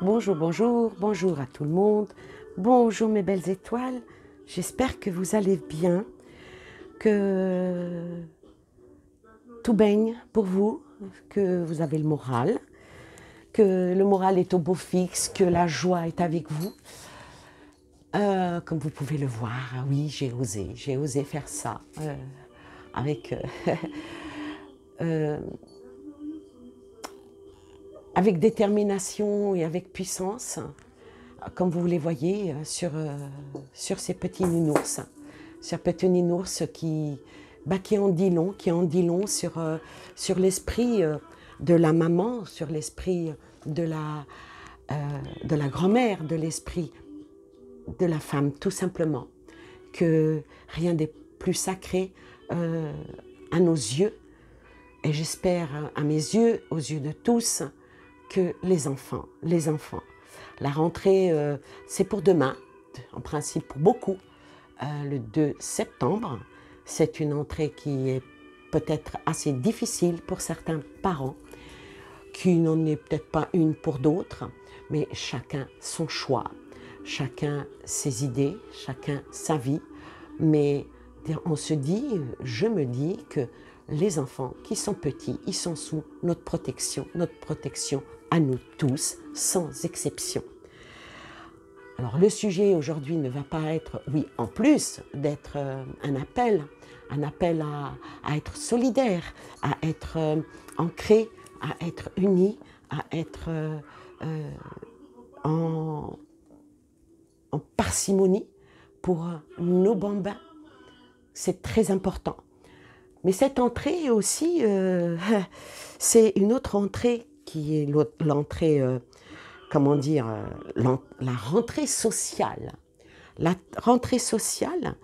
Bonjour, bonjour, bonjour à tout le monde. Bonjour mes belles étoiles. J'espère que vous allez bien, que tout baigne pour vous, que vous avez le moral, que le moral est au beau fixe, que la joie est avec vous. Comme vous pouvez le voir, ah oui, j'ai osé faire ça avec, avec détermination et avec puissance, comme vous les voyez sur ces petits nounours. Sur petits nounours qui en dit long sur l'esprit de la maman, sur l'esprit euh, de la grand-mère, de l'esprit de la femme, tout simplement. Que rien n'est plus sacré à nos yeux, et j'espère à mes yeux, aux yeux de tous, que les enfants. La rentrée, c'est pour demain, en principe pour beaucoup, le 2 septembre. C'est une entrée qui est peut-être assez difficile pour certains parents, qui n'en est peut-être pas une pour d'autres, mais chacun son choix, chacun ses idées, chacun sa vie. Mais on se dit, je me dis que les enfants qui sont petits, ils sont sous notre protection à nous tous, sans exception. Alors le sujet aujourd'hui ne va pas être, oui, en plus d'être un appel à être solidaire, à être ancré, à être unis, à être en parcimonie pour nos bambins. C'est très important. Mais cette entrée aussi, c'est une autre entrée qui est l'entrée, comment dire, la rentrée sociale. La rentrée sociale,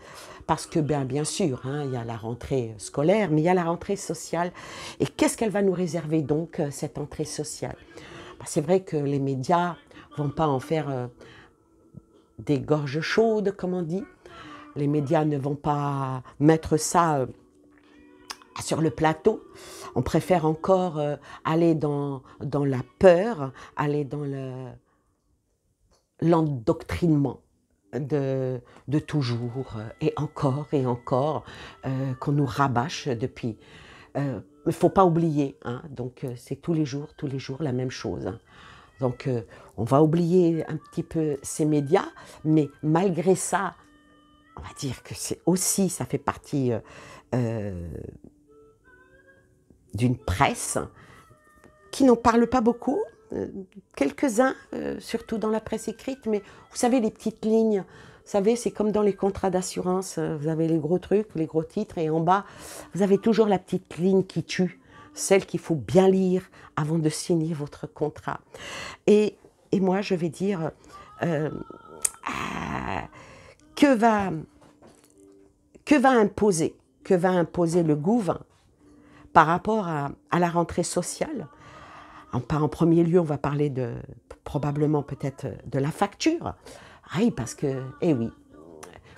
parce que bien sûr, hein, il y a la rentrée scolaire, mais il y a la rentrée sociale. Et qu'est-ce qu'elle va nous réserver donc, cette entrée sociale? C'est vrai que les médias ne vont pas en faire des gorges chaudes, comme on dit. Les médias ne vont pas mettre ça sur le plateau. On préfère encore aller dans la peur, aller dans l'endoctrinement de toujours et encore, qu'on nous rabâche depuis. Il ne faut pas oublier, hein, donc c'est tous les jours la même chose. Hein. Donc on va oublier un petit peu ces médias, mais malgré ça, on va dire que c'est aussi, ça fait partie d'une presse qui n'en parle pas beaucoup, quelques-uns, surtout dans la presse écrite, mais vous savez, les petites lignes, vous savez, c'est comme dans les contrats d'assurance, vous avez les gros trucs, les gros titres, et en bas, vous avez toujours la petite ligne qui tue, celle qu'il faut bien lire avant de signer votre contrat. Et moi, je vais dire, que va imposer le gouvernement par rapport à la rentrée sociale? En premier lieu, on va parler probablement peut-être de la facture. Ah oui, parce que, eh oui,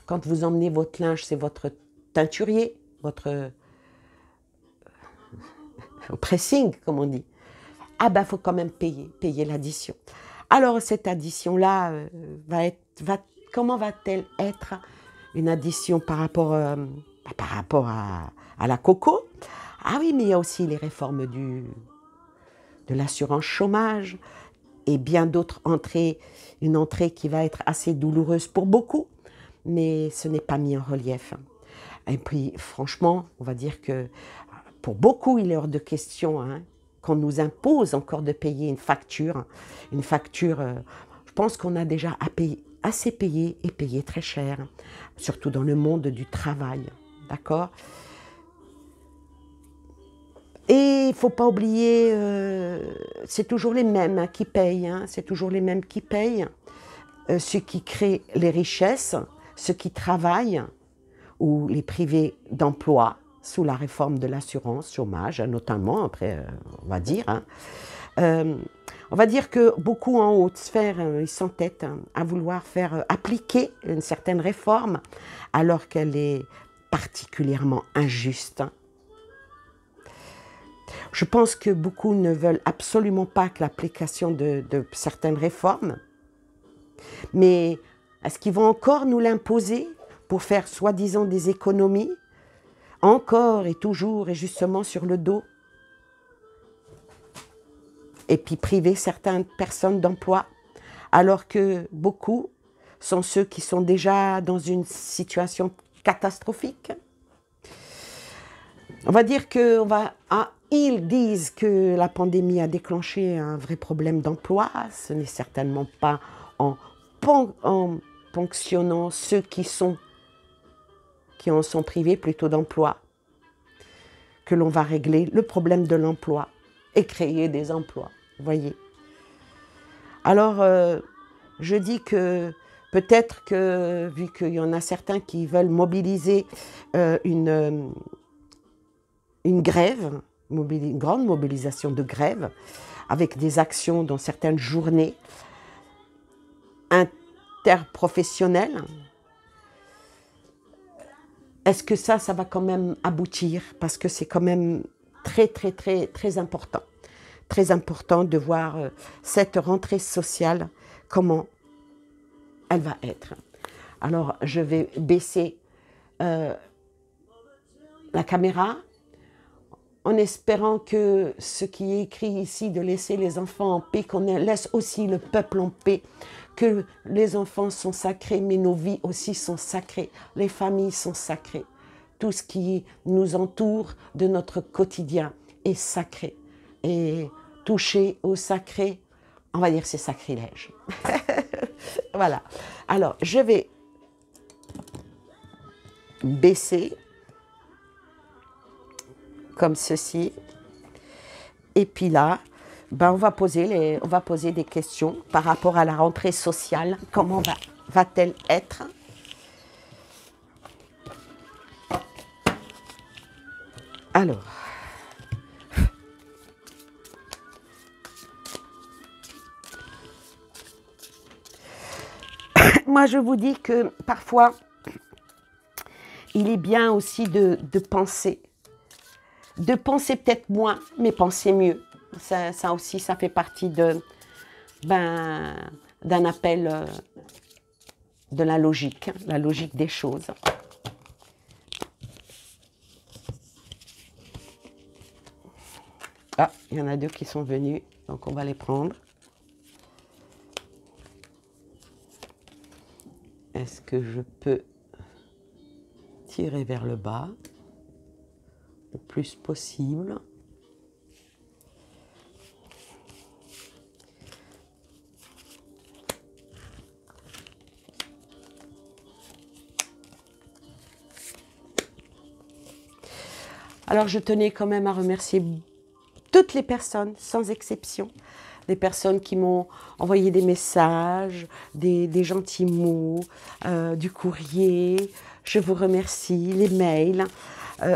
quand vous emmenez votre linge, c'est votre teinturier, votre pressing, comme on dit. Ah ben, il faut quand même payer l'addition. Alors, cette addition-là, comment va-t-elle être une addition par rapport à la coco? Ah oui, mais il y a aussi les réformes de l'assurance chômage et bien d'autres entrées, une entrée qui va être assez douloureuse pour beaucoup, mais ce n'est pas mis en relief. Et puis, franchement, on va dire que pour beaucoup, il est hors de question qu'on nous impose encore de payer une facture. Je pense qu'on a déjà assez payé et payé très cher, surtout dans le monde du travail, d'accord ? Et il ne faut pas oublier, c'est toujours les mêmes qui payent, c'est toujours les mêmes qui payent, ceux qui créent les richesses, ceux qui travaillent, ou les privés d'emploi, sous la réforme de l'assurance chômage, notamment, après, on va dire. On va dire que beaucoup en haute sphère, ils s'entêtent à vouloir faire appliquer une certaine réforme, alors qu'elle est particulièrement injuste. Je pense que beaucoup ne veulent absolument pas que l'application de certaines réformes, mais est-ce qu'ils vont encore nous l'imposer pour faire soi-disant des économies, encore et toujours et justement sur le dos, et puis priver certaines personnes d'emploi, alors que beaucoup sont ceux qui sont déjà dans une situation catastrophique? On va dire que ils disent que la pandémie a déclenché un vrai problème d'emploi. Ce n'est certainement pas en ponctionnant ceux qui en sont privés plutôt d'emploi que l'on va régler le problème de l'emploi et créer des emplois, vous voyez. Alors, je dis que peut-être que, vu qu'il y en a certains qui veulent mobiliser une grève, une grande mobilisation de grève, avec des actions dans certaines journées interprofessionnelles, est-ce que ça va quand même aboutir? Parce que c'est quand même très, très, très, très important. Très important de voir cette rentrée sociale, comment elle va être. Alors, je vais baisser la caméra, en espérant que ce qui est écrit ici, de laisser les enfants en paix, qu'on laisse aussi le peuple en paix, que les enfants sont sacrés, mais nos vies aussi sont sacrées, les familles sont sacrées. Tout ce qui nous entoure de notre quotidien est sacré. Et toucher au sacré, on va dire c'est sacrilège. Voilà. Alors, je vais baisser comme ceci. Et puis là, on va poser des questions par rapport à la rentrée sociale. Comment va-t-elle être? Alors, moi je vous dis que parfois, il est bien aussi de penser. De penser peut-être moins, mais penser mieux. Ça aussi, ça fait partie d'un appel de la logique des choses. Ah, il y en a deux qui sont venus, donc on va les prendre. Est-ce que je peux tirer vers le bas le plus possible? Alors je tenais quand même à remercier toutes les personnes, sans exception, des personnes qui m'ont envoyé des messages, des gentils mots, du courrier. Je vous remercie, les mails.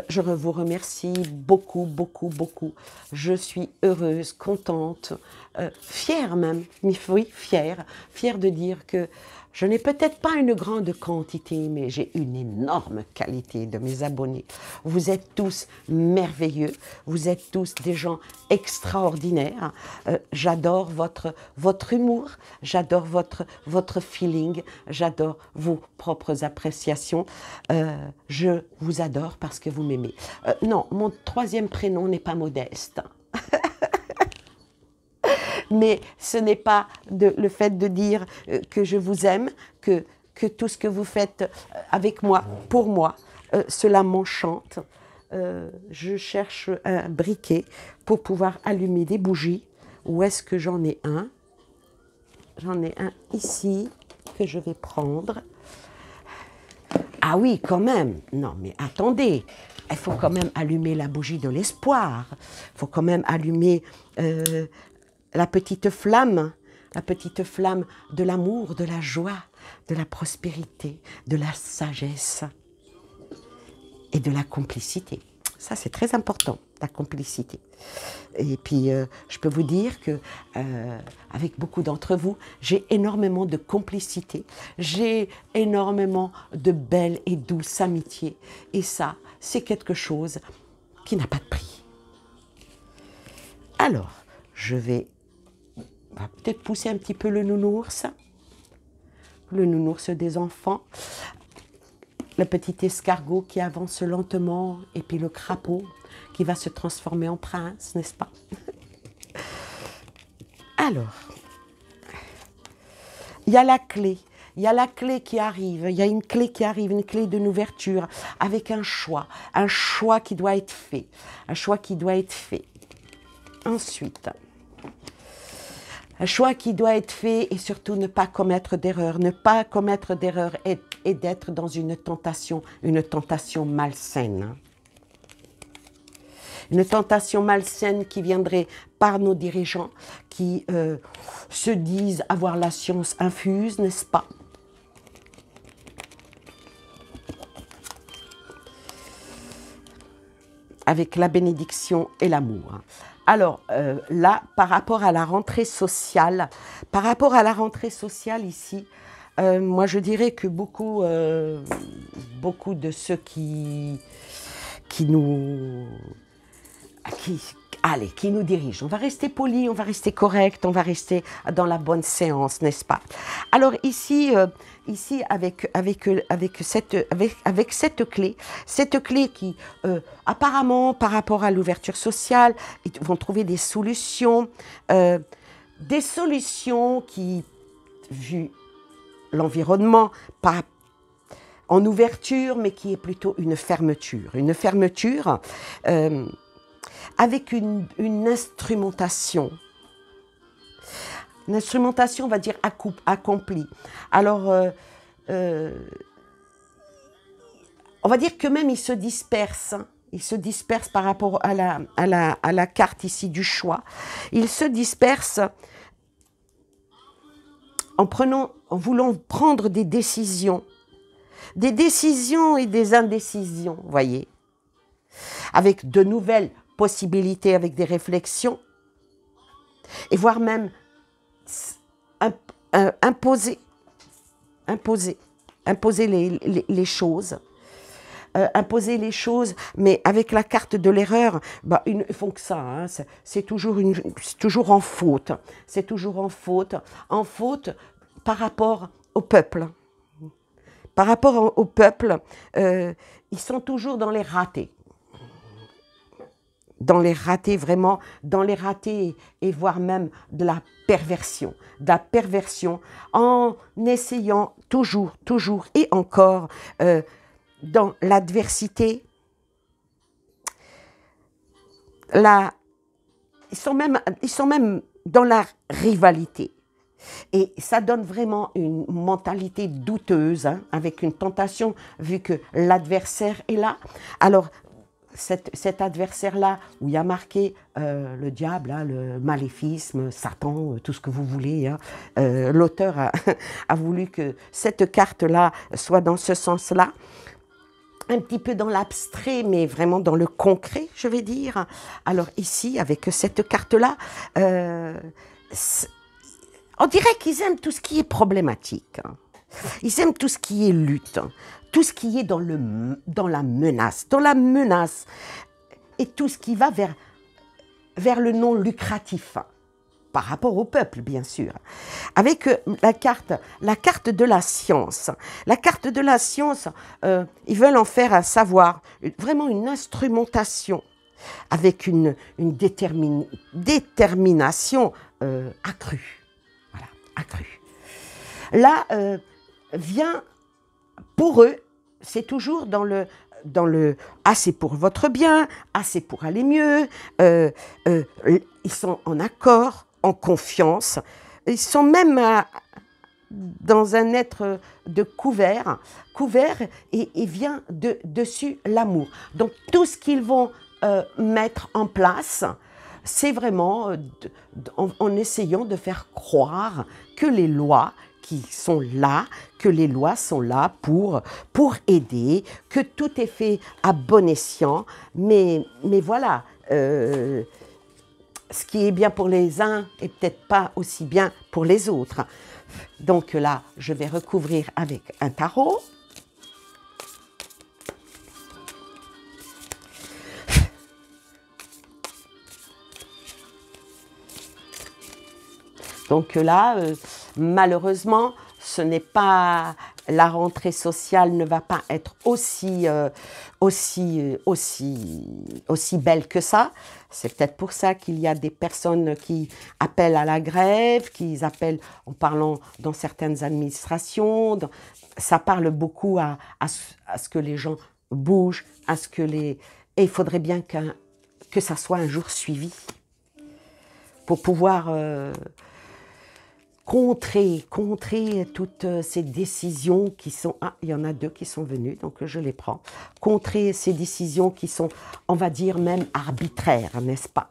Je vous remercie beaucoup, beaucoup, beaucoup. Je suis heureuse, contente, fière même, oui, fière de dire que je n'ai peut-être pas une grande quantité, mais j'ai une énorme qualité de mes abonnés. Vous êtes tous merveilleux, vous êtes tous des gens extraordinaires. J'adore votre humour, j'adore votre feeling, j'adore vos propres appréciations. Je vous adore parce que vous m'aimez. Non, mon troisième prénom n'est pas Modeste. Mais ce n'est pas le fait de dire que je vous aime, que tout ce que vous faites avec moi, pour moi, cela m'enchante. Je cherche un briquet pour pouvoir allumer des bougies. Où est-ce que j'en ai un? J'en ai un ici que je vais prendre. Ah oui, quand même. Non, mais attendez. Il faut quand même allumer la bougie de l'espoir. Il faut quand même allumer la petite flamme de l'amour, de la joie, de la prospérité, de la sagesse et de la complicité. Ça, c'est très important, la complicité. Et puis, je peux vous dire que, avec beaucoup d'entre vous, j'ai énormément de complicité, j'ai énormément de belles et douces amitiés. Et ça, c'est quelque chose qui n'a pas de prix. Alors, je vais peut-être pousser un petit peu le nounours des enfants, le petit escargot qui avance lentement, et puis le crapaud qui va se transformer en prince, n'est-ce pas? Alors, il y a la clé. Il y a la clé qui arrive, il y a une clé qui arrive, une clé d'une ouverture avec un choix qui doit être fait, un choix qui doit être fait. Ensuite, un choix qui doit être fait et surtout ne pas commettre d'erreur. Ne pas commettre d'erreur et d'être dans une tentation malsaine. Une tentation malsaine qui viendrait par nos dirigeants qui se disent avoir la science infuse, n'est-ce pas? Avec la bénédiction et l'amour. Alors là, par rapport à la rentrée sociale ici, moi je dirais que beaucoup de ceux qui nous dirigent. On va rester poli, on va rester correct, on va rester dans la bonne séance, n'est-ce pas? Alors ici, avec cette clé qui, apparemment, par rapport à l'ouverture sociale, ils vont trouver des solutions qui, vu l'environnement, pas en ouverture, mais qui est plutôt une fermeture. Une fermeture avec une instrumentation. Une instrumentation, on va dire, accomplie. Alors, on va dire que même il se disperse. Il se disperse par rapport à la carte ici du choix. Il se disperse en voulant prendre des décisions et des indécisions, vous voyez, avec de nouvelles possibilités, avec des réflexions, et voire même imposer les choses. Imposer les choses, mais avec la carte de l'erreur, ils font que ça, hein, c'est toujours en faute. C'est toujours en faute par rapport au peuple. Par rapport au peuple, ils sont toujours dans les ratés. Dans les ratés, vraiment, dans les ratés et voire même de la perversion. En essayant toujours et encore dans l'adversité, ils sont même dans la rivalité. Et ça donne vraiment une mentalité douteuse, hein, avec une tentation, vu que l'adversaire est là. Alors, cet adversaire-là, où il y a marqué le diable, hein, le maléfisme, Satan, tout ce que vous voulez, hein, l'auteur a voulu que cette carte-là soit dans ce sens-là, un petit peu dans l'abstrait, mais vraiment dans le concret, je vais dire. Alors ici, avec cette carte-là, on dirait qu'ils aiment tout ce qui est problématique. Ils aiment tout ce qui est lutte, tout ce qui est dans la menace, et tout ce qui va vers le non lucratif, par rapport au peuple, bien sûr. Avec la carte de la science. La carte de la science, ils veulent en faire un savoir, vraiment une instrumentation, avec une détermination accrue. Voilà, accrue. Là, vient, pour eux, c'est toujours dans le c'est pour votre bien, c'est pour aller mieux, ils sont en accord, en confiance, ils sont même dans un être de couvert et vient dessus l'amour. Donc tout ce qu'ils vont mettre en place, c'est vraiment en essayant de faire croire que les lois sont là pour aider, que tout est fait à bon escient, mais voilà, ce qui est bien pour les uns est peut-être pas aussi bien pour les autres. Donc là, je vais recouvrir avec un tarot. Donc là, malheureusement, ce n'est pas, la rentrée sociale ne va pas être aussi belle que ça. C'est peut-être pour ça qu'il y a des personnes qui appellent à la grève, qui appellent en parlant dans certaines administrations. Ça parle beaucoup à ce que les gens bougent, et il faudrait bien que ça soit un jour suivi pour pouvoir contrer toutes ces décisions qui sont... Ah, il y en a 2 qui sont venus, donc je les prends. Contrer ces décisions qui sont, on va dire, même arbitraires, n'est-ce pas?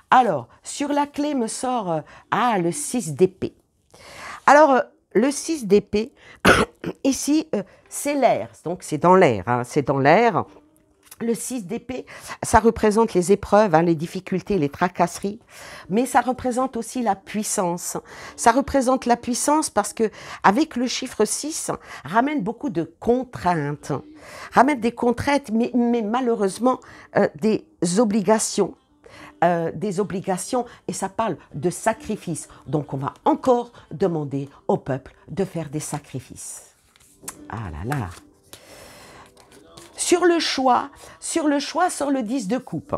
Alors, sur la clé me sort le 6 d'épée. Alors, le 6 d'épée, ici, c'est l'air, donc c'est dans l'air, hein, c'est dans l'air. Le 6 d'épée, ça représente les épreuves, hein, les difficultés, les tracasseries, mais ça représente aussi la puissance. Ça représente la puissance parce que avec le chiffre 6, ramène beaucoup de contraintes. Ramène des contraintes, mais malheureusement des obligations. Et ça parle de sacrifices. Donc on va encore demander au peuple de faire des sacrifices. Ah là là. Sur le choix sort le 10 de coupe.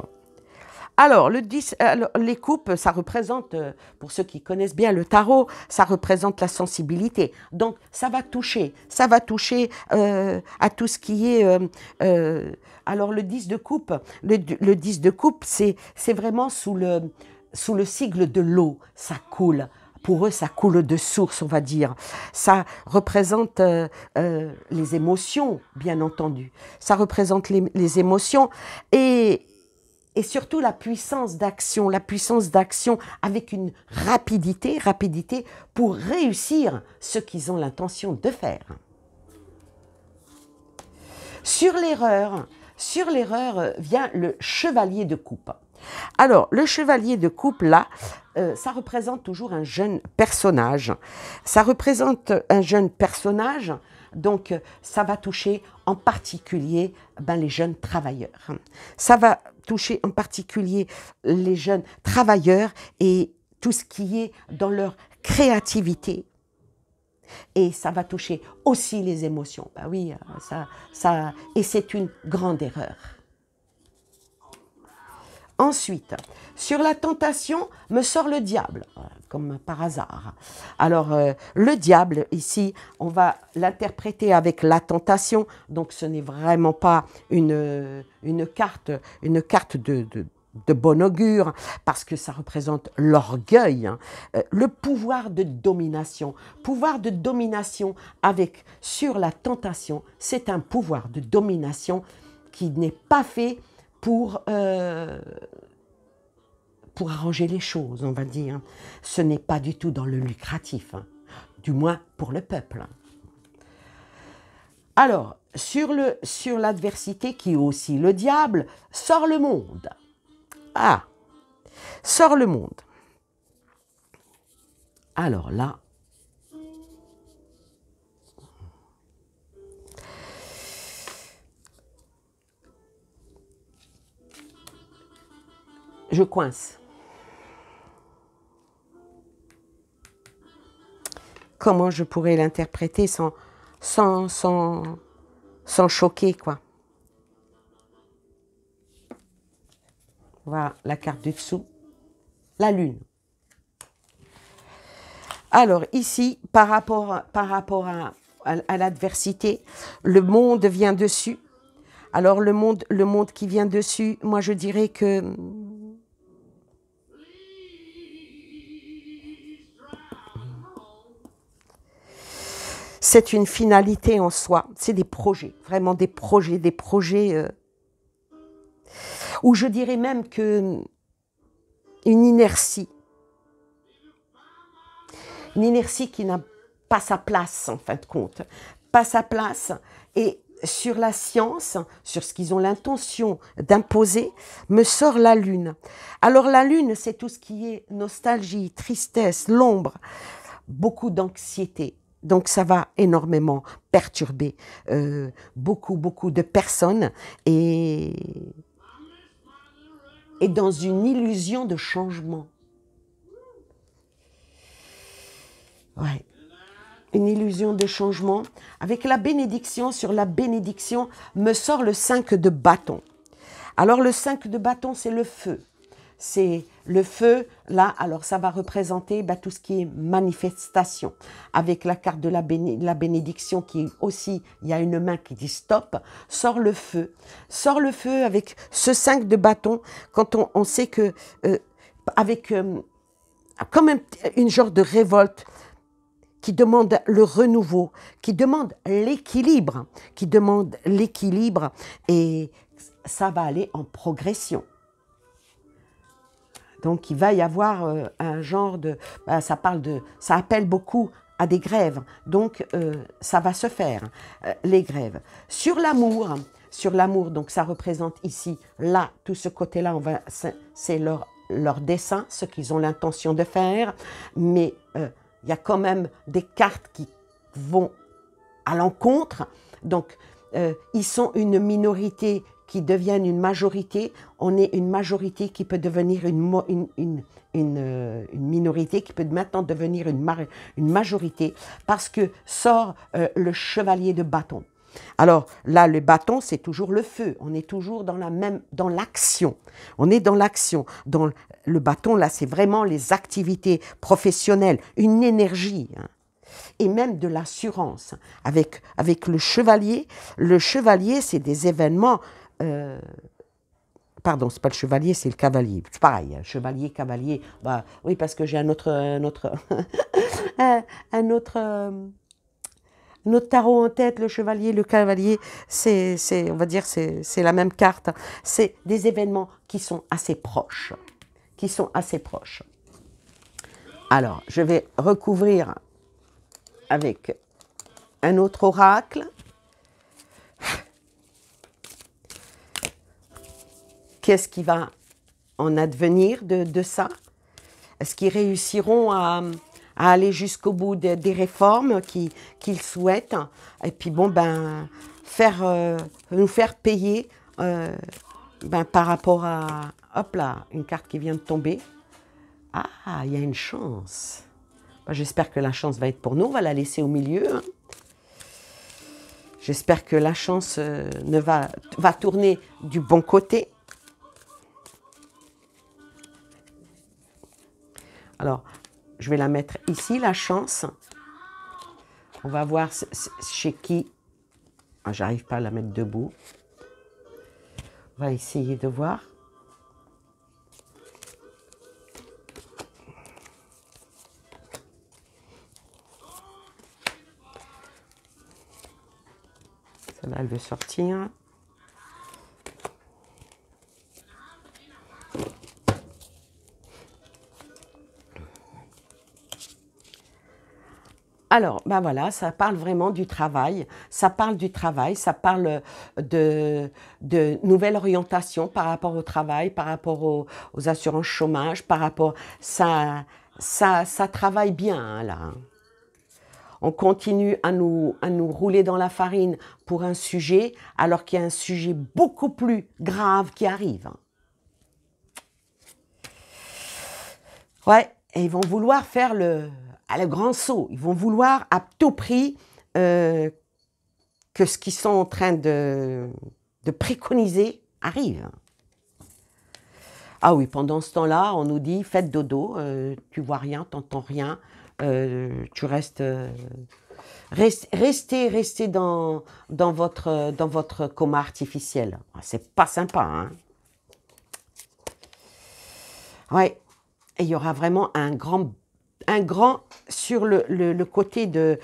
Alors, les coupes, ça représente, pour ceux qui connaissent bien le tarot, ça représente la sensibilité. Donc, ça va toucher à tout ce qui est... alors, le 10 de coupe, le 10 de coupe, c'est vraiment sous le sigle de l'eau, ça coule. Pour eux, ça coule de source, on va dire. Ça représente les émotions, bien entendu. Ça représente les émotions et surtout la puissance d'action avec une rapidité pour réussir ce qu'ils ont l'intention de faire. Sur l'erreur vient le chevalier de coupe. Alors, le chevalier de coupe, là, ça représente toujours un jeune personnage. Ça représente un jeune personnage, donc ça va toucher en particulier les jeunes travailleurs. Ça va toucher en particulier les jeunes travailleurs et tout ce qui est dans leur créativité. Et ça va toucher aussi les émotions. Ben oui, et c'est une grande erreur. Ensuite, sur la tentation, me sort le diable, comme par hasard. Alors, le diable, ici, on va l'interpréter avec la tentation, donc ce n'est vraiment pas une carte de bon augure, parce que ça représente l'orgueil, hein, le pouvoir de domination. Pouvoir de domination sur la tentation, c'est un pouvoir de domination qui n'est pas fait pour arranger les choses, on va dire. Ce n'est pas du tout dans le lucratif, hein, du moins pour le peuple. Alors, sur l'adversité, qui est aussi le diable, sort le monde. Ah, sort le monde. Alors là, je coince. Comment je pourrais l'interpréter sans choquer, quoi. Voilà la carte du dessous. La lune. Alors ici, par rapport à l'adversité, le monde vient dessus. Alors le monde qui vient dessus, moi je dirais que c'est une finalité en soi. C'est des projets, vraiment des projets où je dirais même que une inertie qui n'a pas sa place en fin de compte, pas sa place. Et sur la science, sur ce qu'ils ont l'intention d'imposer, me sort la lune. Alors la lune, c'est tout ce qui est nostalgie, tristesse, l'ombre, beaucoup d'anxiété. Donc ça va énormément perturber beaucoup de personnes et dans une illusion de changement. Ouais. Une illusion de changement. Avec la bénédiction, sur la bénédiction, me sort le 5 de bâton. Alors le 5 de bâton, c'est le feu. C'est le feu, là, alors ça va représenter tout ce qui est manifestation. Avec la carte de la bénédiction qui est aussi, il y a une main qui dit stop, sort le feu. Sort le feu avec ce 5 de bâton, quand on sait que, avec comme une genre de révolte, qui demande le renouveau, qui demande l'équilibre, et ça va aller en progression. Donc, il va y avoir un genre de... ça appelle beaucoup à des grèves. Donc, ça va se faire, les grèves. Sur l'amour, donc ça représente ici, là, tout ce côté-là, c'est leur dessin, ce qu'ils ont l'intention de faire. Mais il y a quand même des cartes qui vont à l'encontre. Donc, ils sont une minorité qui deviennent une majorité. On est une majorité qui peut devenir une minorité, qui peut maintenant devenir une majorité, parce que sort le chevalier de bâton. Alors là, le bâton, c'est toujours le feu. On est toujours dans l'action. On est dans l'action. Dans le bâton, là, c'est vraiment les activités professionnelles, une énergie, hein. Et même de l'assurance. Avec le chevalier, c'est des événements... pardon, c'est pas le chevalier, c'est le cavalier. C'est pareil, chevalier, cavalier. Oui, parce que j'ai un autre tarot en tête, le chevalier, le cavalier. On va dire, c'est la même carte. C'est des événements qui sont assez proches. Alors, je vais recouvrir avec un autre oracle. Qu'est-ce qui va en advenir de ça? Est-ce qu'ils réussiront à aller jusqu'au bout des réformes qu'ils souhaitent? Et puis bon, nous faire payer par rapport à... Hop là, une carte qui vient de tomber. Ah, il y a une chance. J'espère que la chance va être pour nous. On va la laisser au milieu, hein. J'espère que la chance va tourner du bon côté. Alors, je vais la mettre ici, la chance. On va voir chez qui... Ah, j'arrive pas à la mettre debout. On va essayer de voir. Celle-là, elle veut sortir. Alors, voilà, ça parle vraiment du travail, ça parle de nouvelle orientation par rapport au travail, par rapport aux assurances chômage, par rapport... Ça travaille bien, hein, là. On continue à nous rouler dans la farine pour un sujet, alors qu'il y a un sujet beaucoup plus grave qui arrive. Ouais, et ils vont vouloir faire le grand saut. Ils vont vouloir à tout prix que ce qu'ils sont en train de préconiser arrive. Ah oui, pendant ce temps-là, on nous dit, faites dodo, tu vois rien, t'entends rien, tu restes... Restez dans votre coma artificiel. C'est pas sympa, hein. Ouais, et il y aura vraiment un grand sur le côté de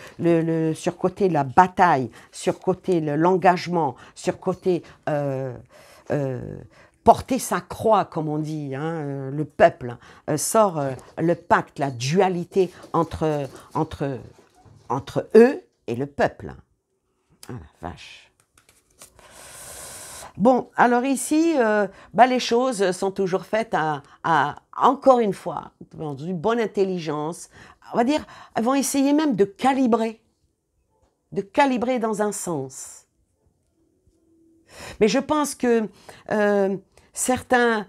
sur côté la bataille, sur côté l'engagement, sur côté porter sa croix, comme on dit, hein, le peuple sort le pacte, la dualité entre eux et le peuple. Ah la vache. Bon, alors ici, les choses sont toujours faites encore une fois, dans une bonne intelligence. On va dire, elles vont essayer même de calibrer dans un sens. Mais je pense que certains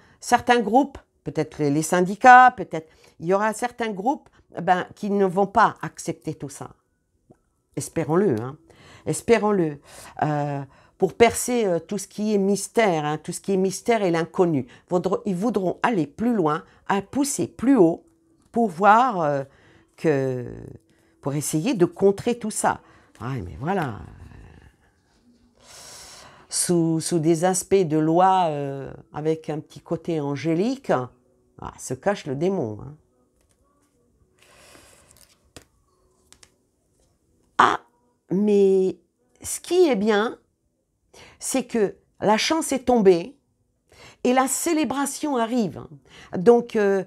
groupes, peut-être les syndicats, peut-être, il y aura certains groupes ben, qui ne vont pas accepter tout ça. Espérons-le, hein. Espérons-le. Pour percer tout ce qui est mystère, hein, tout ce qui est mystère et l'inconnu. Ils voudront aller plus loin, à pousser plus haut pour voir pour essayer de contrer tout ça. Ouais, mais voilà. Sous des aspects de loi avec un petit côté angélique, se cache le démon. Hein. Ah, mais ce qui est bien, c'est que la chance est tombée et la célébration arrive. Donc, il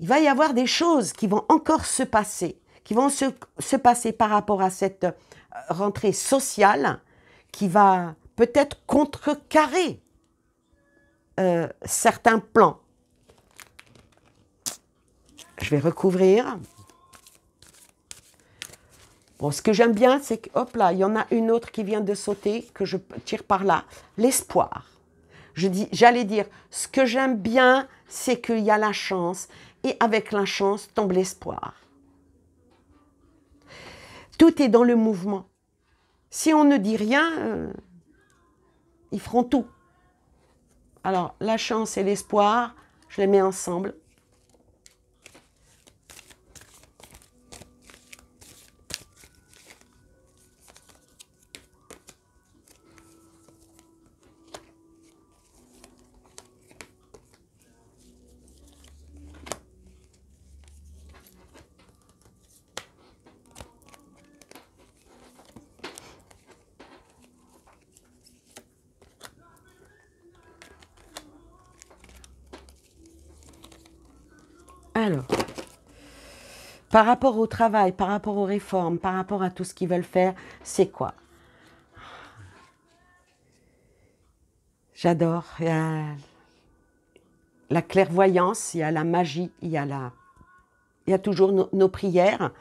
va y avoir des choses qui vont encore se passer, qui vont se passer par rapport à cette rentrée sociale qui va peut-être contrecarrer certains plans. Je vais recouvrir. Bon, ce que j'aime bien, c'est que, hop là, il y en a une autre qui vient de sauter, que je tire par là. L'espoir. J'allais dire, ce que j'aime bien, c'est qu'il y a la chance, et avec la chance tombe l'espoir. Tout est dans le mouvement. Si on ne dit rien, ils feront tout. Alors, la chance et l'espoir, je les mets ensemble. Alors, par rapport au travail, par rapport aux réformes, par rapport à tout ce qu'ils veulent faire, c'est quoi? J'adore. Il y a la clairvoyance, il y a la magie, il y a toujours nos prières,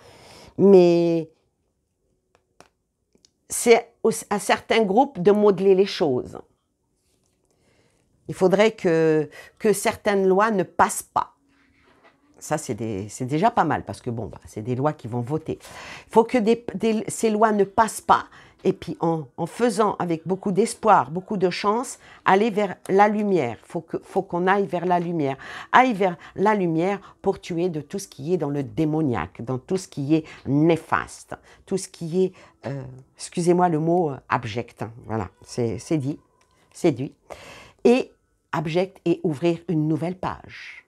mais c'est à certains groupes de modeler les choses. Il faudrait que certaines lois ne passent pas. Ça, c'est déjà pas mal, parce que bon, c'est des lois qui vont voter. Il faut que ces lois ne passent pas, et puis en faisant avec beaucoup d'espoir, beaucoup de chance, aller vers la lumière. Il faut qu'on aille vers la lumière. Aille vers la lumière pour tuer de tout ce qui est dans le démoniaque, dans tout ce qui est néfaste, tout ce qui est, excusez-moi le mot, abject. Voilà, c'est dit, et abject, et ouvrir une nouvelle page.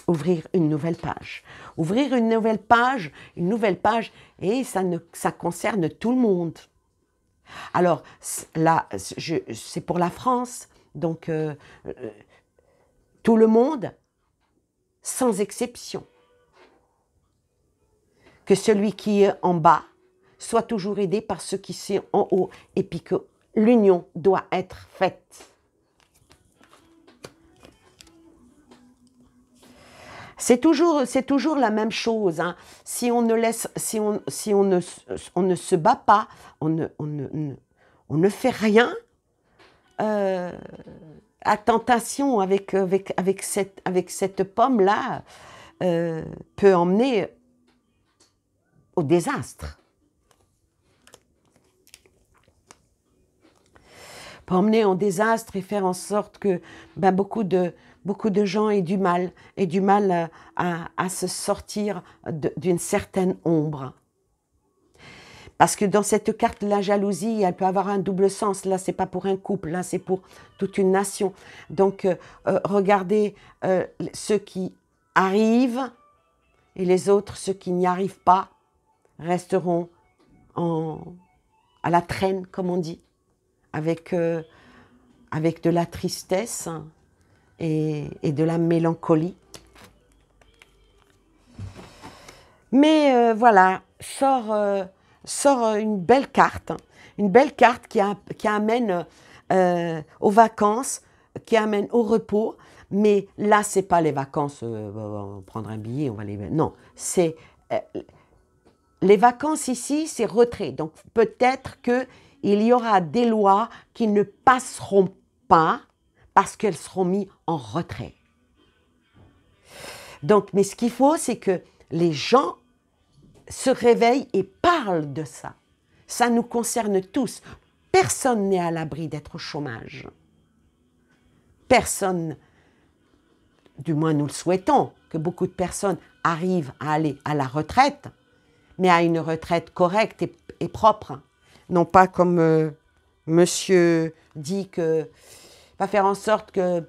Ouvrir une nouvelle page. Ouvrir une nouvelle page, et ça concerne tout le monde. Alors là, c'est pour la France, donc tout le monde, sans exception. Que celui qui est en bas soit toujours aidé par ceux qui sont en haut, et puis que l'union doit être faite. C'est toujours la même chose. Hein. Si on ne se bat pas, on ne fait rien. La tentation avec cette pomme-là peut emmener au désastre. Peut emmener au désastre et faire en sorte que beaucoup de gens aient du mal à se sortir d'une certaine ombre. Parce que dans cette carte, la jalousie, elle peut avoir un double sens. Là, c'est pas pour un couple, là, c'est pour toute une nation. Donc, regardez ceux qui arrivent, et les autres, ceux qui n'y arrivent pas, resteront à la traîne, comme on dit, avec de la tristesse et de la mélancolie. Mais voilà, sort une belle carte qui amène aux vacances, qui amène au repos. Mais là, c'est pas les vacances, on va prendre un billet, on va les... Non, c'est... les vacances ici, c'est retrait. Donc peut-être qu'il y aura des lois qui ne passeront pas parce qu'elles seront mises en retrait. Donc, mais ce qu'il faut, c'est que les gens se réveillent et parlent de ça. Ça nous concerne tous. Personne n'est à l'abri d'être au chômage. Personne, du moins nous le souhaitons, que beaucoup de personnes arrivent à aller à la retraite, mais à une retraite correcte et propre. Non pas comme monsieur dit que va faire en sorte que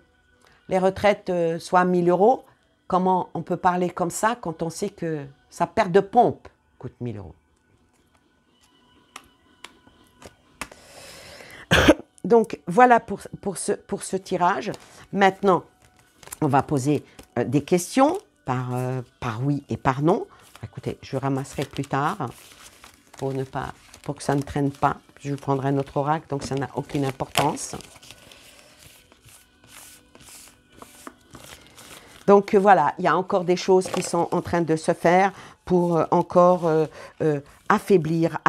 les retraites soient à 1 000 euros. Comment on peut parler comme ça quand on sait que sa paire de pompe coûte 1 000 euros? Donc voilà pour ce tirage. Maintenant, on va poser des questions par oui et par non. Écoutez, je ramasserai plus tard pour que ça ne traîne pas. Je prendrai notre oracle, donc ça n'a aucune importance. Donc voilà, il y a encore des choses qui sont en train de se faire pour encore affaiblir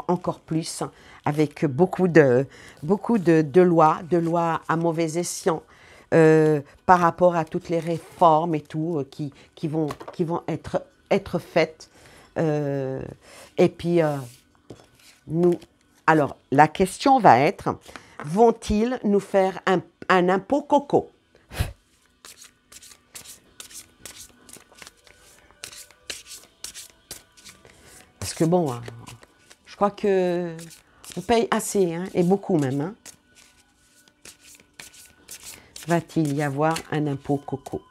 encore plus, avec beaucoup de lois à mauvais escient par rapport à toutes les réformes et tout qui vont être faites. Et puis alors la question va être, vont-ils nous faire un impôt coco? Parce que bon, je crois que on paye assez, hein, et beaucoup même. Hein. Va-t-il y avoir un impôt coco?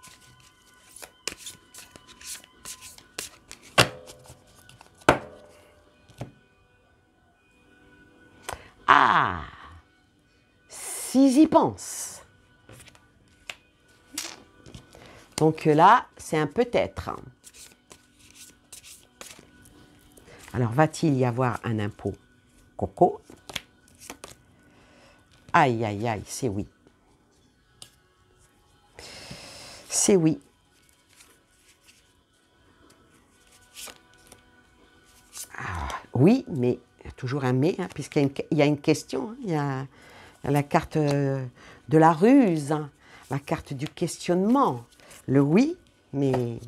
Ah, s'ils y pensent. Donc là, c'est un peut-être. Alors, va-t-il y avoir un impôt coco? Aïe, aïe, aïe, c'est oui. C'est oui. Ah, oui, mais il y a toujours un mais, hein, puisqu'il y a une question. Hein, il y a la carte de la ruse, hein, la carte du questionnement. Le oui, mais...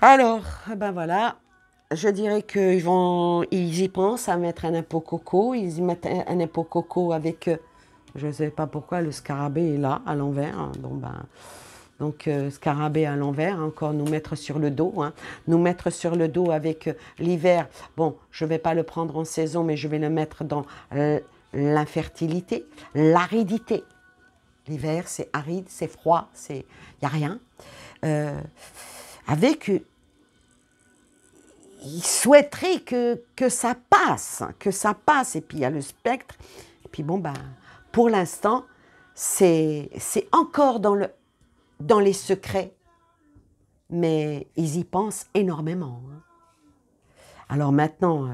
Alors, ben voilà, je dirais ils y pensent à mettre un impôt coco, ils y mettent un impôt coco avec, je ne sais pas pourquoi, le scarabée est là, à l'envers, hein, donc scarabée à l'envers, encore nous mettre sur le dos, hein, nous mettre sur le dos avec l'hiver, bon, je ne vais pas le prendre en saison, mais je vais le mettre dans l'infertilité, l'aridité. L'hiver, c'est aride, c'est froid, il n'y a rien. Avec il souhaiterait que ça passe, et puis il y a le spectre, et puis bon, ben, pour l'instant, c'est encore dans les secrets, mais ils y pensent énormément. Hein. Alors maintenant,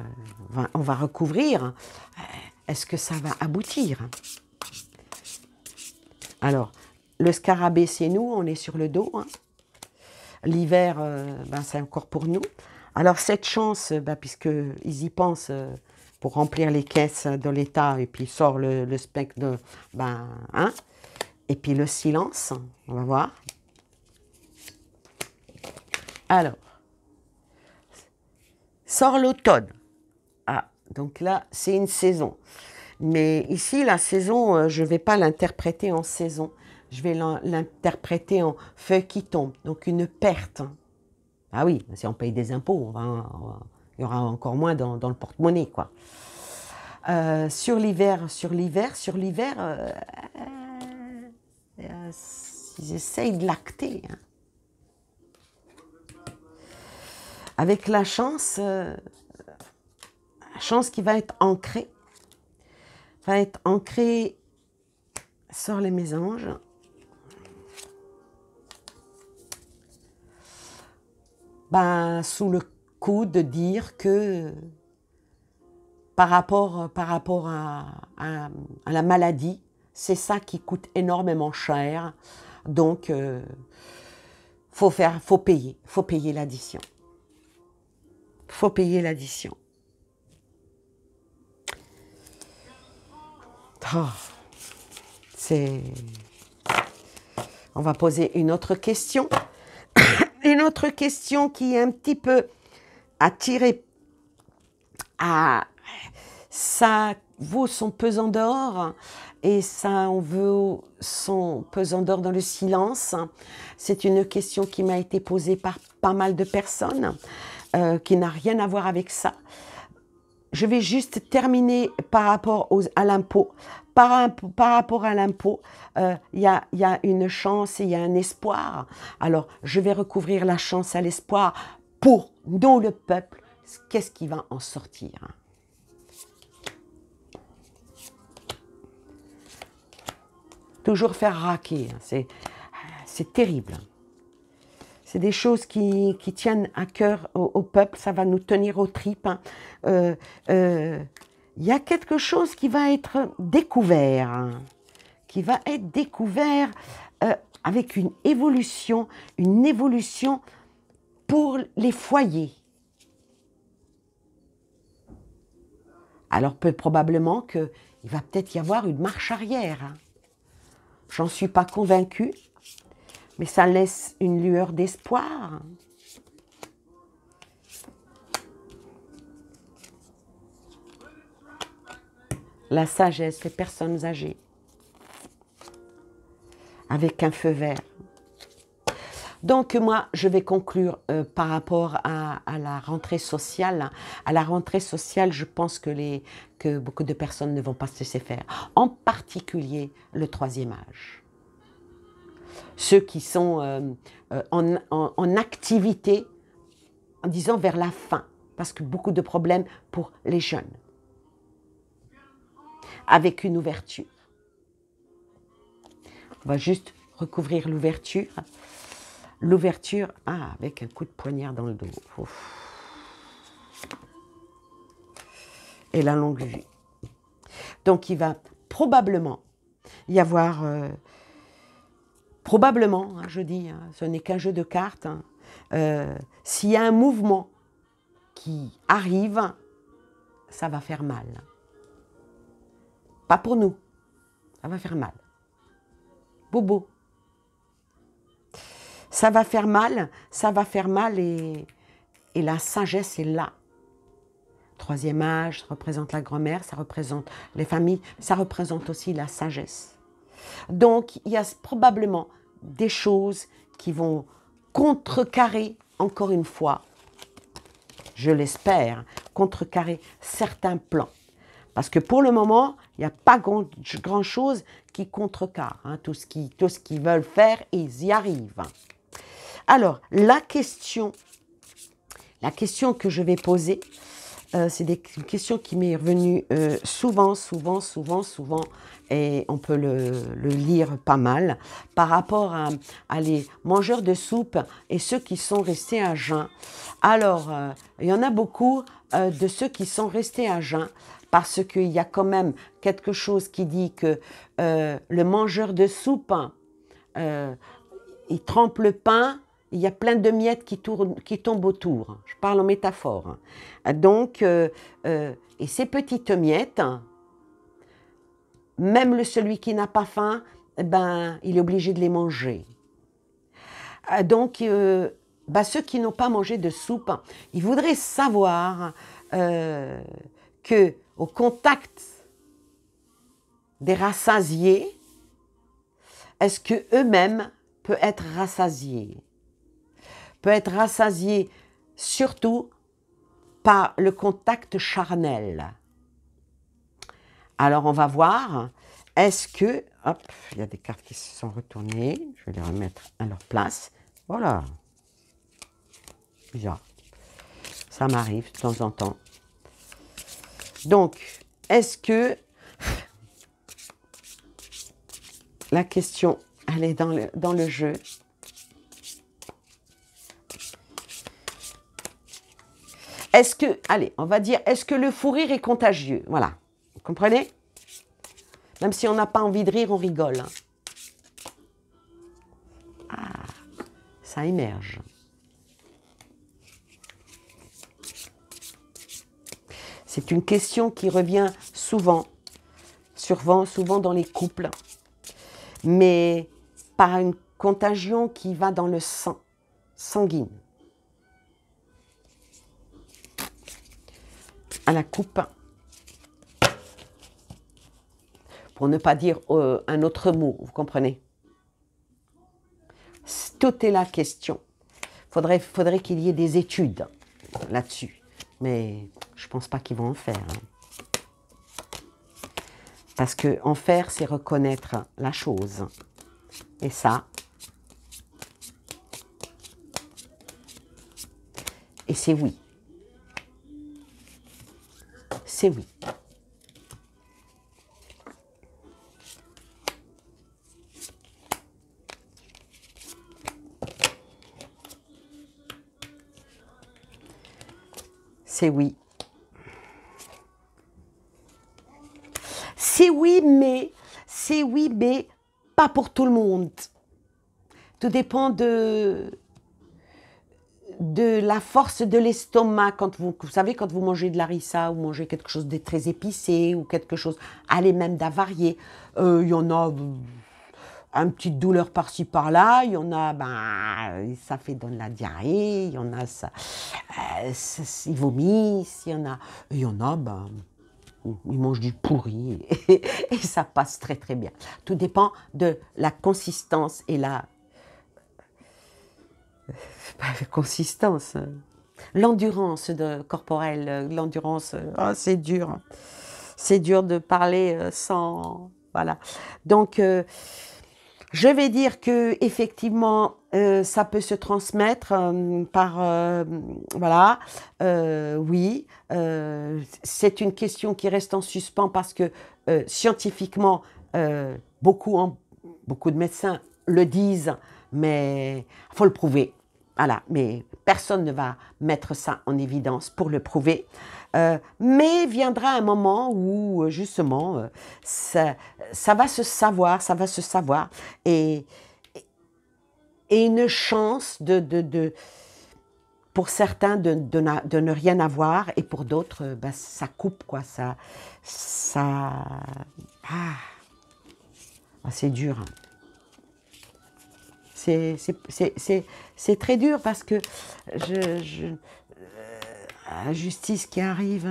on va recouvrir, est-ce que ça va aboutir? Alors, le scarabée, c'est nous, on est sur le dos, hein. L'hiver, ben, c'est encore pour nous. Alors cette chance, ben, puisqu'ils y pensent pour remplir les caisses de l'État, et puis sort le spectre de... Ben, hein, et puis le silence, on va voir. Alors, sort l'automne. Ah, donc là, c'est une saison. Mais ici, la saison, je ne vais pas l'interpréter en saison. Je vais l'interpréter en feuilles qui tombent, donc une perte. Ah oui, si on paye des impôts, il y aura encore moins dans le porte-monnaie, quoi. Sur l'hiver, ils essayent de l'acter. Hein. Avec la chance qui va être ancrée. Sors les mésanges. Ben, sous le coup de dire que par rapport à la maladie, c'est ça qui coûte énormément cher. Donc, faut payer l'addition. Faut payer l'addition. Oh, on va poser une autre question. Une autre question qui est un petit peu attirée ça vaut son pesant d'or et ça en vaut son pesant d'or dans le silence. C'est une question qui m'a été posée par pas mal de personnes, qui n'a rien à voir avec ça. Je vais juste terminer par rapport à l'impôt. Par rapport à l'impôt, il y a une chance et il y a un espoir. Alors, je vais recouvrir la chance à l'espoir pour nous, le peuple. Qu'est-ce qui va en sortir? Toujours faire raquer, c'est terrible. C'est des choses qui tiennent à cœur au peuple, ça va nous tenir aux tripes. Il y a quelque chose qui va être découvert, avec une évolution pour les foyers. Alors probablement qu'il va peut-être y avoir une marche arrière. J'en suis pas convaincue, mais ça laisse une lueur d'espoir. La sagesse, les personnes âgées, avec un feu vert. Donc moi, je vais conclure par rapport à la rentrée sociale. À la rentrée sociale, je pense que beaucoup de personnes ne vont pas se laisser faire. En particulier le troisième âge. Ceux qui sont en activité, en disant vers la fin, parce que beaucoup de problèmes pour les jeunes. Avec une ouverture. On va juste recouvrir l'ouverture. L'ouverture, avec un coup de poignard dans le dos. Ouf. Et la longue vue. Donc il va probablement y avoir, je dis, ce n'est qu'un jeu de cartes, s'il y a un mouvement qui arrive, ça va faire mal. Pas pour nous, ça va faire mal. Bobo. Ça va faire mal et la sagesse est là. Troisième âge, ça représente la grand-mère, ça représente les familles, ça représente aussi la sagesse. Donc, il y a probablement des choses qui vont contrecarrer, encore une fois, je l'espère, contrecarrer certains plans. Parce que pour le moment, il n'y a pas grand-chose qui contrecarre. Tout ce qu'ils veulent faire, ils y arrivent. Alors, la question que je vais poser, c'est une question qui m'est revenue souvent, et on peut le lire pas mal, par rapport à les mangeurs de soupe et ceux qui sont restés à jeun. Alors, il y en a beaucoup de ceux qui sont restés à jeun, parce qu'il y a quand même quelque chose qui dit que le mangeur de soupe, il trempe le pain, il y a plein de miettes qui tombent autour. Je parle en métaphore. Donc, et ces petites miettes, même celui qui n'a pas faim, il est obligé de les manger. Donc, ceux qui n'ont pas mangé de soupe, ils voudraient savoir qu'au contact des rassasiés, est-ce qu'eux-mêmes peuvent être rassasiés? Peut être rassasié surtout par le contact charnel. Alors on va voir, est-ce que, hop, il y a des cartes qui se sont retournées, je vais les remettre à leur place, voilà, bizarre, ça m'arrive de temps en temps. Donc, est-ce que, la question, elle est dans le jeu. Est-ce que, allez, on va dire, est-ce que le fou rire est contagieux? Voilà, vous comprenez? Même si on n'a pas envie de rire, on rigole. ça émerge. C'est une question qui revient souvent dans les couples, mais par une contagion qui va dans le sang, sanguine. À la coupe, pour ne pas dire un autre mot, vous comprenez? Tout est la question. Faudrait qu'il y ait des études là-dessus, mais je ne pense pas qu'ils vont en faire. Hein. Parce que en faire, c'est reconnaître la chose. Et ça, et c'est oui. C'est oui. C'est oui. C'est oui, mais pas pour tout le monde. Tout dépend de la force de l'estomac. Quand vous savez, quand vous mangez de l'harissa ou mangez quelque chose de très épicé ou quelque chose, allez même d'avarié, il y en a une petite douleur par-ci par-là, il y en a, ça fait donne la diarrhée, il y en a, ils vomissent, il y en a, ils mangent du pourri et ça passe très très bien. Tout dépend de la consistance et l'endurance corporelle, l'endurance, c'est dur. C'est dur de parler sans... Voilà. Donc, je vais dire que effectivement, ça peut se transmettre par... voilà. Oui. C'est une question qui reste en suspens parce que scientifiquement, beaucoup de médecins le disent, mais il faut le prouver. Voilà, mais personne ne va mettre ça en évidence pour le prouver. Mais viendra un moment où, justement, ça va se savoir, et une chance pour certains de ne rien avoir, et pour d'autres, ça coupe, quoi, c'est dur. C'est très dur parce que la justice qui arrive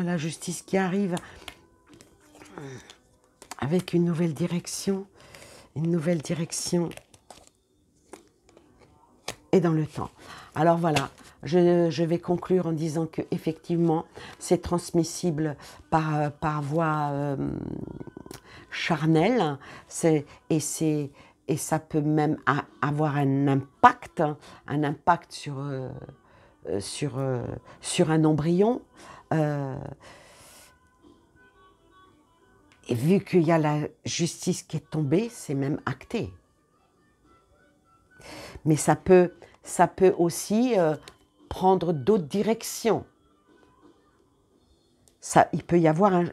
avec une nouvelle direction et dans le temps. Alors voilà, je vais conclure en disant que effectivement c'est transmissible par voie charnelle, et ça peut même avoir un impact sur un embryon. Et vu qu'il y a la justice qui est tombée, c'est même acté. Mais ça peut aussi prendre d'autres directions. Il peut y avoir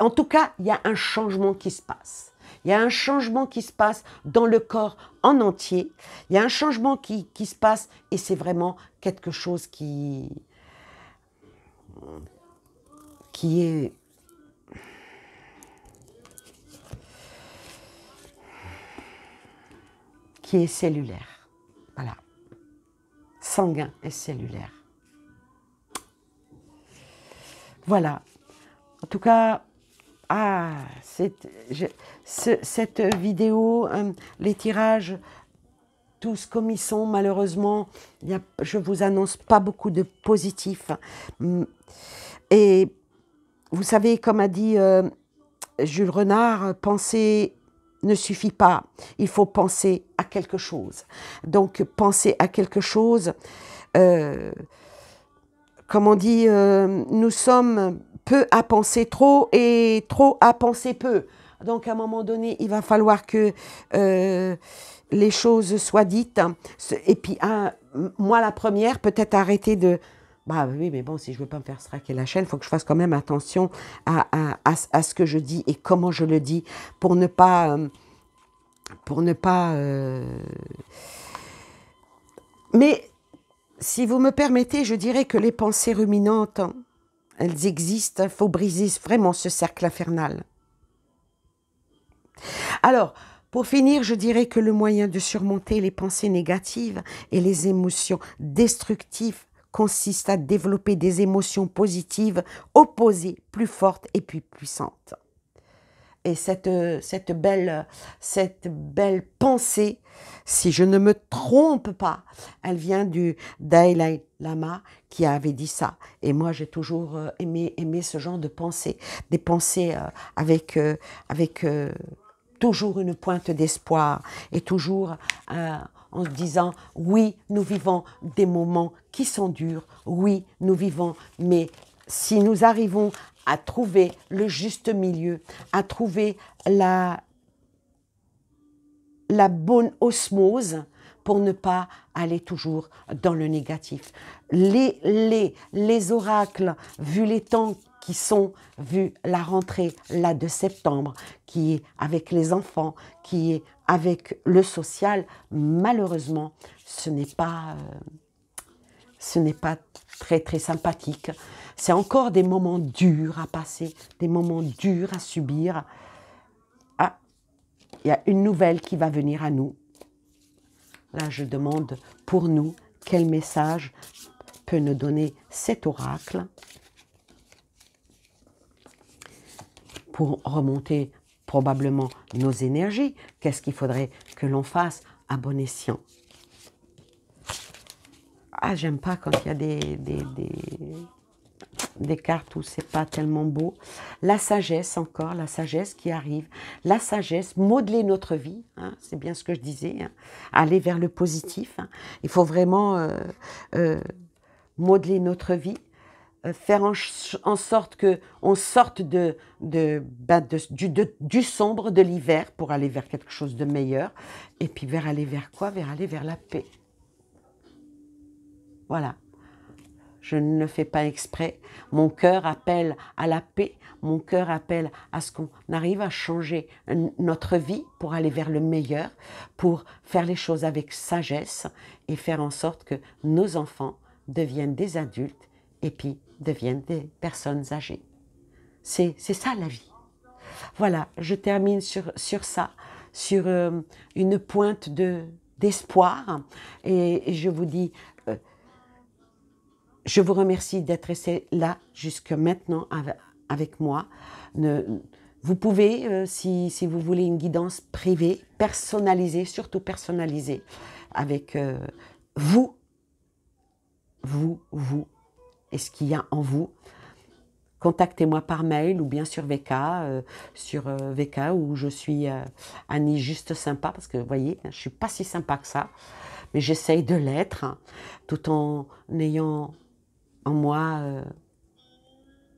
en tout cas, il y a un changement qui se passe. Il y a un changement qui se passe dans le corps en entier. Il y a un changement qui se passe et c'est vraiment quelque chose qui est cellulaire. Voilà. Sanguin et cellulaire. Voilà. En tout cas, cette vidéo, les tirages, tous comme ils sont, malheureusement, je vous annonce pas beaucoup de positifs. Et vous savez, comme a dit Jules Renard, penser ne suffit pas. Il faut penser à quelque chose. Donc, penser à quelque chose, comme on dit, nous sommes peu à penser trop et trop à penser peu. Donc, à un moment donné, il va falloir que les choses soient dites. Et puis, moi, la première, peut-être arrêter de... oui, mais bon, si je ne veux pas me faire straquer la chaîne, il faut que je fasse quand même attention à ce que je dis et comment je le dis pour ne pas Mais si vous me permettez, je dirais que les pensées ruminantes, elles existent, il faut briser vraiment ce cercle infernal. Alors, pour finir, je dirais que le moyen de surmonter les pensées négatives et les émotions destructives consiste à développer des émotions positives, opposées, plus fortes et plus puissantes. Et cette belle pensée, si je ne me trompe pas, elle vient du Dalai Lama qui avait dit ça. Et moi, j'ai toujours aimé ce genre de pensée, des pensées avec toujours une pointe d'espoir et toujours en se disant « Oui, nous vivons des moments qui sont durs, oui, nous vivons, mais si nous arrivons à trouver le juste milieu, à trouver la bonne osmose pour ne pas aller toujours dans le négatif. » Les oracles, vu les temps qui sont, vu la rentrée là de septembre, qui est avec les enfants, qui est avec le social, malheureusement, ce n'est pas très très sympathique. C'est encore des moments durs à passer, des moments durs à subir. Ah, il y a une nouvelle qui va venir à nous. Là, je demande pour nous, quel message peut nous donner cet oracle pour remonter probablement nos énergies. Qu'est-ce qu'il faudrait que l'on fasse à bon escient? Ah, j'aime pas quand il y a des cartes où c'est pas tellement beau. La sagesse encore, la sagesse qui arrive. La sagesse, modeler notre vie, hein, c'est bien ce que je disais, hein, aller vers le positif. Hein. Il faut vraiment modeler notre vie, faire en sorte qu'on sorte du sombre, de l'hiver, pour aller vers quelque chose de meilleur. Et puis aller vers quoi? Aller vers la paix. Voilà. Je ne le fais pas exprès. Mon cœur appelle à la paix. Mon cœur appelle à ce qu'on arrive à changer notre vie pour aller vers le meilleur, pour faire les choses avec sagesse et faire en sorte que nos enfants deviennent des adultes et puis deviennent des personnes âgées. C'est ça la vie. Voilà, je termine sur ça, sur une pointe d'espoir et je vous dis... je vous remercie d'être resté là jusque maintenant avec moi. Vous pouvez, si vous voulez une guidance privée, personnalisée, surtout personnalisée, avec vous, et ce qu'il y a en vous. Contactez-moi par mail ou bien sur VK, où je suis Annie Juste Sympa, parce que vous voyez, je ne suis pas si sympa que ça, mais j'essaye de l'être, hein, tout en ayant en moi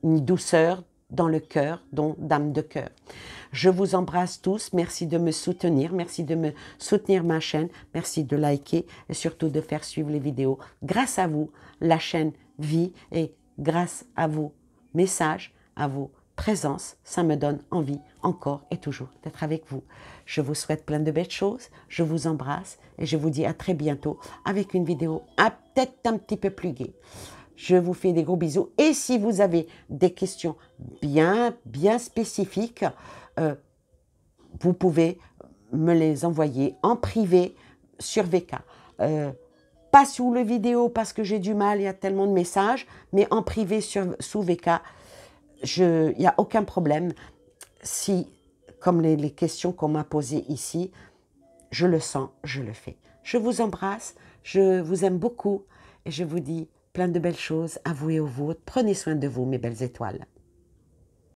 une douceur dans le cœur, dont d'âme de cœur. Je vous embrasse tous, merci de me soutenir, merci de me soutenir ma chaîne, merci de liker et surtout de faire suivre les vidéos. Grâce à vous, la chaîne vit et grâce à vos messages, à vos présences, ça me donne envie encore et toujours d'être avec vous. Je vous souhaite plein de belles choses, je vous embrasse et je vous dis à très bientôt avec une vidéo peut-être un petit peu plus gaie. Je vous fais des gros bisous. Et si vous avez des questions bien spécifiques, vous pouvez me les envoyer en privé sur VK. Pas sous le vidéo parce que j'ai du mal, il y a tellement de messages, mais en privé sous VK, il n'y a aucun problème. Si, comme les questions qu'on m'a posées ici, je le sens, je le fais. Je vous embrasse, je vous aime beaucoup et je vous dis plein de belles choses à vous et aux vôtres. Prenez soin de vous, mes belles étoiles.